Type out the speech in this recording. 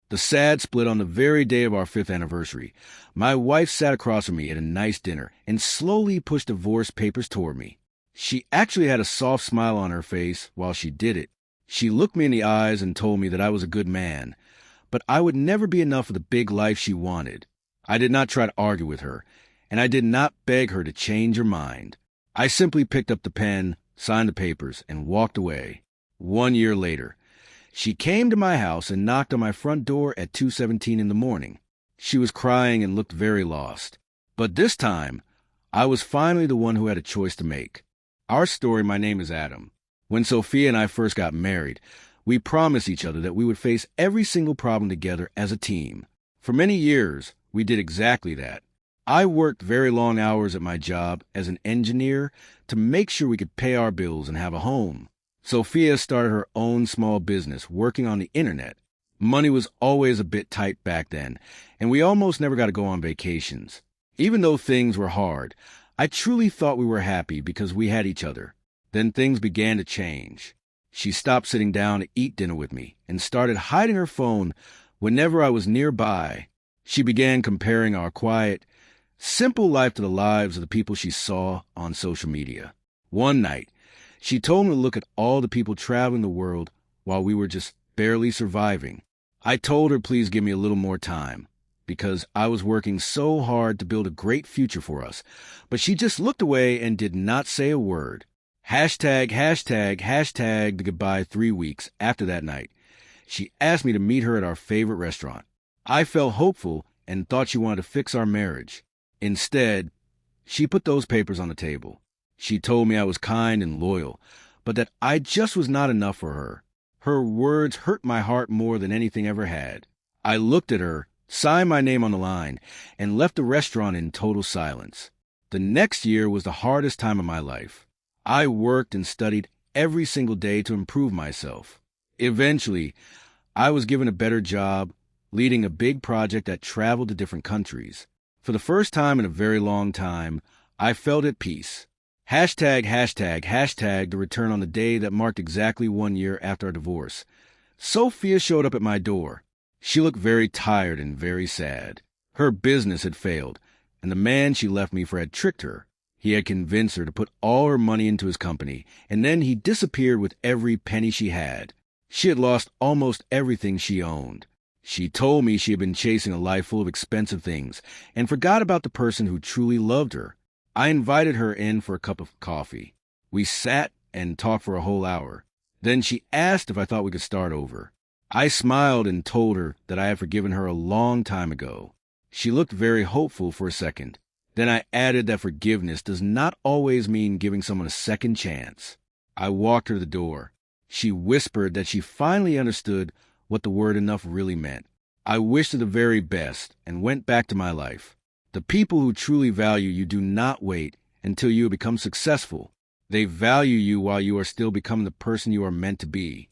The sad split on the very day of our 5th anniversary. My wife sat across from me at a nice dinner and slowly pushed divorce papers toward me. She actually had a soft smile on her face while she did it. She looked me in the eyes and told me that I was a good man, but I would never be enough for the big life she wanted. I did not try to argue with her, and I did not beg her to change her mind. I simply picked up the pen, signed the papers, and walked away. 1 year later, she came to my house and knocked on my front door at 2:17 in the morning. She was crying and looked very lost. But this time, I was finally the one who had a choice to make. Our story, my name is Adam. When Sophia and I first got married, we promised each other that we would face every single problem together as a team. For many years, we did exactly that. I worked very long hours at my job as an engineer to make sure we could pay our bills and have a home. Sophia started her own small business working on the internet. Money was always a bit tight back then, and we almost never got to go on vacations. Even though things were hard, I truly thought we were happy because we had each other. Then things began to change. She stopped sitting down to eat dinner with me and started hiding her phone whenever I was nearby. She began comparing our quiet, simple life to the lives of the people she saw on social media. One night, she told me to look at all the people traveling the world while we were just barely surviving. I told her please give me a little more time because I was working so hard to build a great future for us, but she just looked away and did not say a word. Hashtag the goodbye 3 weeks after that night. She asked me to meet her at our favorite restaurant. I felt hopeful and thought she wanted to fix our marriage. Instead, she put those papers on the table. She told me I was kind and loyal, but that I just was not enough for her. Her words hurt my heart more than anything ever had. I looked at her, signed my name on the line, and left the restaurant in total silence. The next year was the hardest time of my life. I worked and studied every single day to improve myself. Eventually, I was given a better job, leading a big project that traveled to different countries. For the first time in a very long time, I felt at peace. Hashtag the return on the day that marked exactly 1 year after our divorce. Sophia showed up at my door. She looked very tired and very sad. Her business had failed, and the man she left me for had tricked her. He had convinced her to put all her money into his company, and then he disappeared with every penny she had. She had lost almost everything she owned. She told me she had been chasing a life full of expensive things and forgot about the person who truly loved her. I invited her in for a cup of coffee. We sat and talked for a whole hour. Then she asked if I thought we could start over. I smiled and told her that I had forgiven her a long time ago. She looked very hopeful for a second. Then I added that forgiveness does not always mean giving someone a second chance. I walked her to the door. She whispered that she finally understood what the word enough really meant. I wished her the very best and went back to my life. The people who truly value you do not wait until you have become successful. They value you while you are still becoming the person you are meant to be.